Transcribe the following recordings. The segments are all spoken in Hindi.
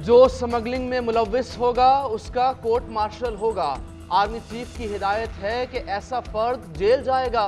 जो स्मगलिंग में मुलव्विस होगा उसका कोर्ट मार्शल होगा। आर्मी चीफ की हिदायत है कि ऐसा फर्द जेल जाएगा।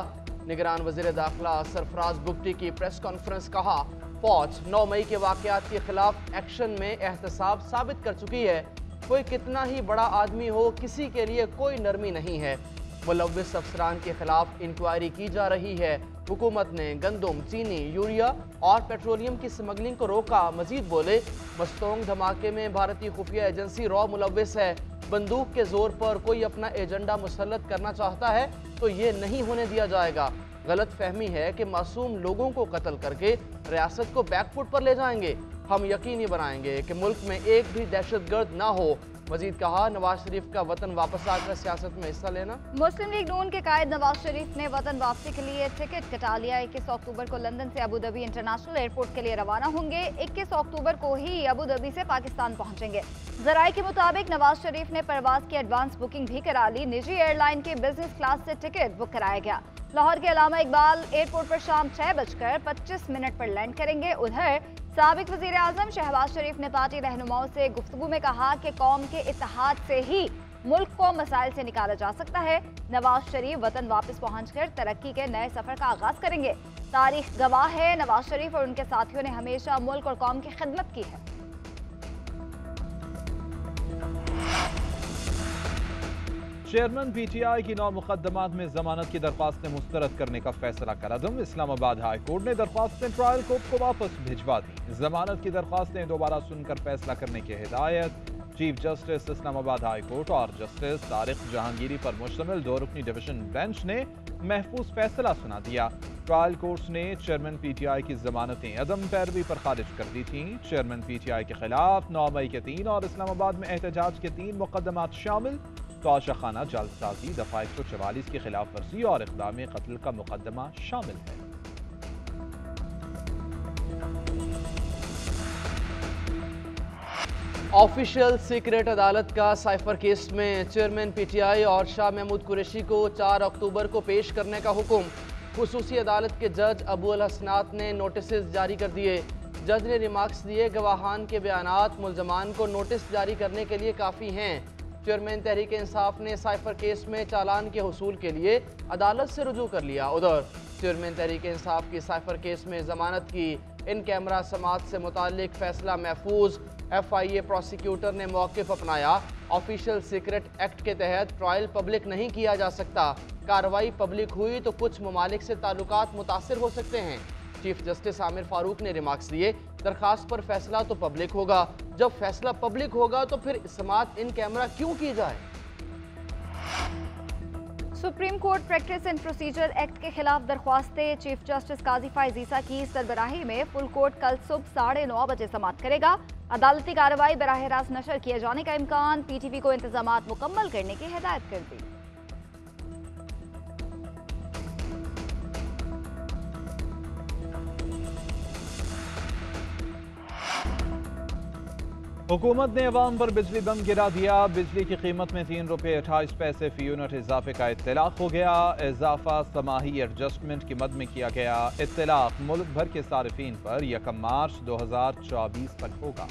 निगरान वजीर दाखिला सरफराज बुगटी की प्रेस कॉन्फ्रेंस। कहा, फौज 9 मई के वाकयात के खिलाफ एक्शन में एहतसाब साबित कर चुकी है। कोई कितना ही बड़ा आदमी हो, किसी के लिए कोई नरमी नहीं है। मुलव्विस अफसरान के खिलाफ इंक्वायरी की जा रही है। हुकूमत ने गंदम, चीनी, यूरिया और पेट्रोलियम की स्मगलिंग को रोका। मजीद बोले, मस्तोंग धमाके में भारतीय खुफिया एजेंसी रॉ मुलव्विस है। बंदूक के जोर पर कोई अपना एजेंडा मुसल्लत करना चाहता है तो ये नहीं होने दिया जाएगा। गलत फहमी है कि मासूम लोगों को कत्ल करके रियासत को बैकफुट पर ले जाएंगे। हम यकीनी बनाएंगे कि मुल्क में एक भी दहशतगर्द ना हो। मजीद कहा, नवाज शरीफ का वतन वापस आकर सियासत में हिस्सा लेना। मुस्लिम लीग नून के कायद नवाज शरीफ ने वतन वापसी के लिए टिकट कटा लिया। 21 अक्टूबर को लंदन से अबू धाबी इंटरनेशनल एयरपोर्ट के लिए रवाना होंगे। 21 अक्टूबर को ही अबू धाबी से पाकिस्तान पहुंचेंगे। जराये के मुताबिक नवाज शरीफ ने परवाज की एडवांस बुकिंग भी करा ली। निजी एयरलाइन के बिजनेस क्लास से टिकट बुक कराया गया। लाहौर के अलामा इकबाल एयरपोर्ट पर शाम 6:25 पर लैंड करेंगे। उधर साबिक वजीर आजम शहबाज शरीफ ने पार्टी रहनुमाओं से गुफ्तगू में कहा कि कौम के इत्तेहाद से ही मुल्क को मसाइल से निकाला जा सकता है। नवाज शरीफ वतन वापस पहुंचकर तरक्की के नए सफर का आगाज करेंगे। तारीख गवाह है, नवाज शरीफ और उनके साथियों ने हमेशा मुल्क और कौम की खिदमत की है। चेयरमैन पीटीआई की 9 मुकदमात में जमानत की दरख्वास्तें मुस्तरद करने का फैसला कर अदम। इस्लामाबाद हाई कोर्ट ने दरख्वास्तें ट्रायल कोर्ट को वापस भिजवा दी। जमानत की दरख्वास्तें दोबारा सुनकर फैसला करने की हिदायत। Chief justice Islamabad high court और जस्टिस तारिक जहांगीरी पर मुश्तमिल 2 रुकनी डिवीजन बेंच ने महफूज फैसला सुना दिया। ट्रायल कोर्ट ने चेयरमैन पीटीआई की जमानतें अदम पैरवी पर खारिज कर दी थी। चेयरमैन पीटीआई के खिलाफ 9 मई के 3 और इस्लामाबाद में एहतजाज के 3 मुकदमात शामिल। तोशा खाना, जालसाजी, दफा 144 की खिलाफ वर्जी और इक़दाम कत्ल का मुकदमा शामिल है। ऑफिशियल सीक्रेट अदालत का साइफर केस में चेयरमैन पीटीआई और शाह महमूद कुरैशी को 4 अक्टूबर को पेश करने का हुक्म। खुसूसी अदालत के जज अबू अल हसनात ने नोटिस जारी कर दिए। जज ने रिमार्क्स दिए, गवाहान के बयानात मुल्जमान को नोटिस जारी करने के लिए काफ़ी हैं। चेयरमैन तहरीक इंसाफ ने साइफर केस में चालान के हुसूल के लिए अदालत से रुजू कर लिया। उधर चेयरमैन तहरीक इंसाफ की साइफर केस में जमानत की इन कैमरा समात से मुतालिक फैसला महफूज। FIA प्रोसिक्यूटर ने मौक़िफ़ अपनाया। ऑफिशियल सीक्रेट एक्ट के तहत ट्रायल पब्लिक नहीं किया जा सकता। कार्रवाई पब्लिक हुई तो कुछ ममालिक से ताल्लुकात मुतासिर हो सकते हैं। चीफ जस्टिस आमिर फारूक ने रिमार्क्स दिए, दरखास्त पर फैसला तो पब्लिक होगा। जब फैसला पब्लिक होगा तो फिर समात इन कैमरा क्यों की जाए। Supreme court practice and procedure act के खिलाफ दरख्वास्तें। चीफ जस्टिस काजी फाइज ईसा की सरबराही में फुल कोर्ट कल सुबह 9:30 बजे समाप्त करेगा। अदालती कार्रवाई बराह रास्त नशर किए जाने का इम्कान। PTV को इंतजामात मुकम्मल करने की हिदायत कर दी। हुकूमत ने अवाम पर बिजली बम गिरा दिया। बिजली की कीमत में 3 रुपये 28 पैसे फी यूनिट इजाफे का इत्तलाक हो गया। इजाफा समाही एडजस्टमेंट की मद में किया गया। इत्तलाक मुल्क भर के सारिफीन पर 1 मार्च 2024 तक होगा।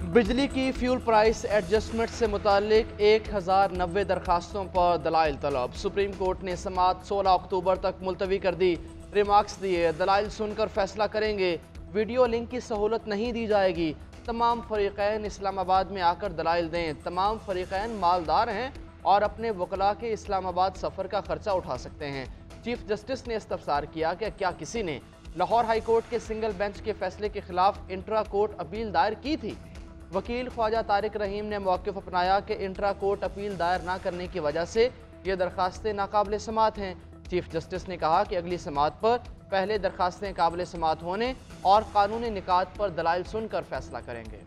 बिजली की फ्यूल प्राइस एडजस्टमेंट से मुतालिक 1090 दरखास्तों पर दलाइल तलब। सुप्रीम कोर्ट ने समात 16 अक्टूबर तक मुलतवी कर दी। रिमार्क्स दिए, दलाइल सुनकर फैसला करेंगे। वीडियो लिंक की सहूलत नहीं दी जाएगी। तमाम फरीक़ैन इस्लामाबाद में आकर दलाइल दें। तमाम फरीक़ैन मालदार हैं और अपने वकला के इस्लामाबाद सफ़र का खर्चा उठा सकते हैं। चीफ जस्टिस ने इस्तफसार किया कि क्या किसी ने लाहौर हाई कोर्ट के सिंगल बेंच के फैसले के खिलाफ इंट्रा कोर्ट अपील दायर की थी। वकील ख्वाजा तारिक रहीम ने मौक़िफ़ अपनाया कि इंट्रा कोर्ट अपील दायर न करने की वजह से ये दरखास्तें नाकाबिल समात हैं। चीफ जस्टिस ने कहा कि अगली समात पर पहले दरखास्तें काबिल समात होने और कानूनी निकात पर दलाइल सुनकर फैसला करेंगे।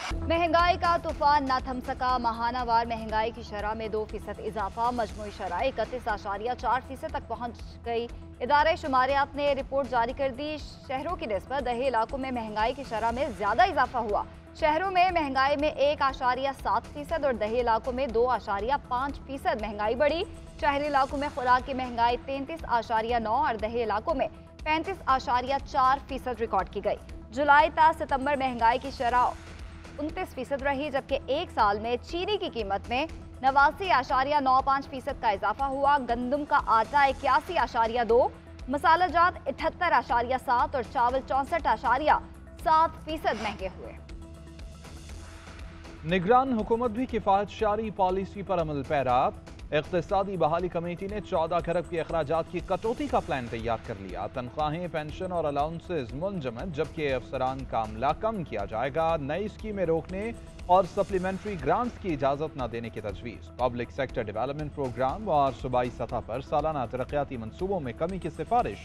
महंगाई का तूफान न थम सका। माहानावार महंगाई की शरह में 2% इजाफा, मजमूई शरह 31.4% तक पहुंच गई। इदारे शुमारियात ने रिपोर्ट जारी कर दी। शहरों की निस्बत दही इलाकों में महंगाई की शरह में ज्यादा इजाफा हुआ। शहरों में महंगाई में 1.7% और दही इलाकों में 2.5% महंगाई बढ़ी। शहरी इलाकों में खुराक की महंगाई 33.9 और दही इलाकों में 35.4% रिकॉर्ड की गई। जुलाई ता सितंबर महंगाई की शरह 29% रही, जबकि एक साल में चीनी की कीमत में 89.95% का इजाफा हुआ। गंदम का आटा 81.2, मसालाजात 78.7 और चावल 64.7% महंगे हुए। निगरान हुकूमत भी किफायत शारी पॉलिसी पर अमल पैरा। इक़्तिसादी बहाली कमेटी ने 14 खरब के अखराजात की कटौती का प्लान तैयार कर लिया। तनख्वाहें, पेंशन और अलाउंसेज मुंजमद, जबकि अफसरान का अमला कम किया जाएगा। नई स्कीमें रोकने और सप्लीमेंट्री ग्रांट्स की इजाज़त न देने की तजवीज़। पब्लिक सेक्टर डेवलपमेंट प्रोग्राम और सूबाई सतह पर सालाना तरक्याती मनसूबों में कमी की सिफारिश।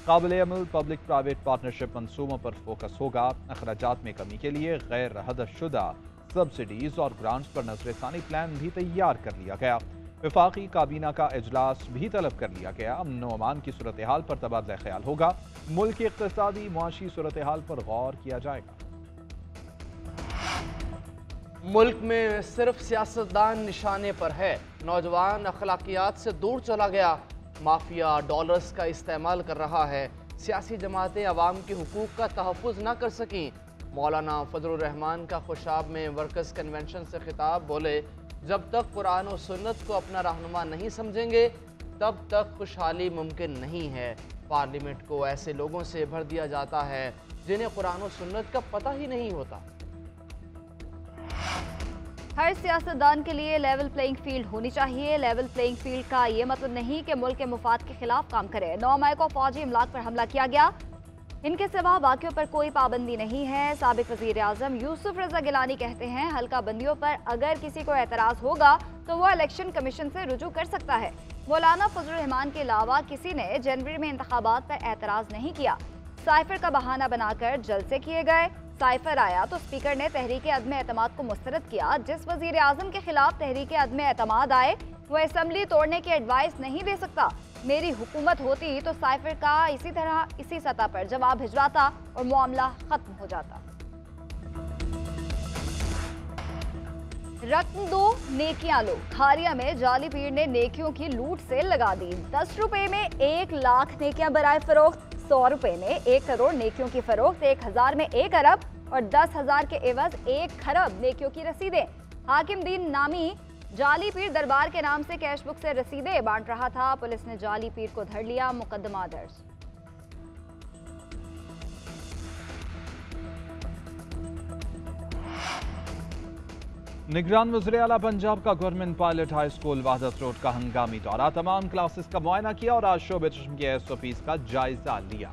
काबिल अमल पब्लिक प्राइवेट पार्टनरशिप मनसूबों पर फोकस होगा। अखराजात में कमी के लिए गैर हदफशुदा सब्सिडीज और ग्रांट्स पर नजरसानी प्लान भी तैयार कर लिया गया। वफाकी काबीना का इजलास भी तलब कर लिया गया। अमन व अमान की सूरत हाल पर तबादला ख्याल होगा। मुल्क की इक़्तिसादी मुआशी सूरत हाल पर गौर किया जाएगा। मुल्क में सिर्फ सियासतदान निशाने पर है। नौजवान अखलाकियात से दूर चला गया। माफिया डॉलर्स का इस्तेमाल कर रहा है। सियासी जमातें अवाम के हुकूक का तहफ़्फ़ुज़ न कर सकीं। मौलाना फजलुर रहमान का खुशाब में वर्कर्स कन्वेंशन से खिताब, बोले जब तक कुरान और सुन्नत को अपना रहनुमा नहीं समझेंगे तब तक खुशहाली मुमकिन नहीं है। पार्लियामेंट को ऐसे लोगों से भर दिया जाता है जिन्हें कुरान और सुन्नत का पता ही नहीं होता। हर सियासतदान के लिए लेवल प्लेइंग फील्ड होनी चाहिए। लेवल प्लेइंग फील्ड का ये मतलब नहीं कि मुल्क के मुफाद के खिलाफ काम करे। 9 मई को फौजी इमलाक पर हमला किया गया। इनके सिवा बाकियों पर कोई पाबंदी नहीं है। साबिक वजीर आजम यूसुफ रजा गिलानी कहते हैं हल्का बंदियों पर अगर किसी को एतराज़ होगा तो वह इलेक्शन कमीशन से रुजू कर सकता है। मौलाना फजलुर रहमान के अलावा किसी ने जनवरी में इंतखाबात पर एतराज़ नहीं किया। साइफर का बहाना बनाकर जलसे किए गए। साइफर आया तो स्पीकर ने तहरीक अदम एतमाद को मुस्तरद किया। जिस वजीर आजम के खिलाफ तहरीक अदम एतमाद आए वह असम्बली तोड़ने की एडवाइस नहीं दे सकता। मेरी हुकूमत होती तो साइफर का इसी तरह इसी सतह पर जवाब भिजवाता और मामला खत्म हो जाता। रत्न दो नेकियां लो। खारिया में जाली पीर ने नेकियों की लूट से लगा दी। 10 रुपए में 1 लाख नेकियां बराए फरोख्त। 100 रुपए में 1 करोड़ नेकियों की फरोख्त। 1000 में 1 अरब और 10,000 के एवज 1 खरब नेकियों की रसीदें। हाकिम दीन नामी जाली पीर दरबार के नाम से कैश बुक से रसीदें बांट रहा था। पुलिस ने जाली पीर को धर लिया। मुकदमा दर्ज। निगरान वज़ीर आला पंजाब का government pilot high school Wahdat road का हंगामी दौरा। तमाम क्लासेस का मुआयना किया और आज शोबे चश्म के SOPs का जायजा लिया।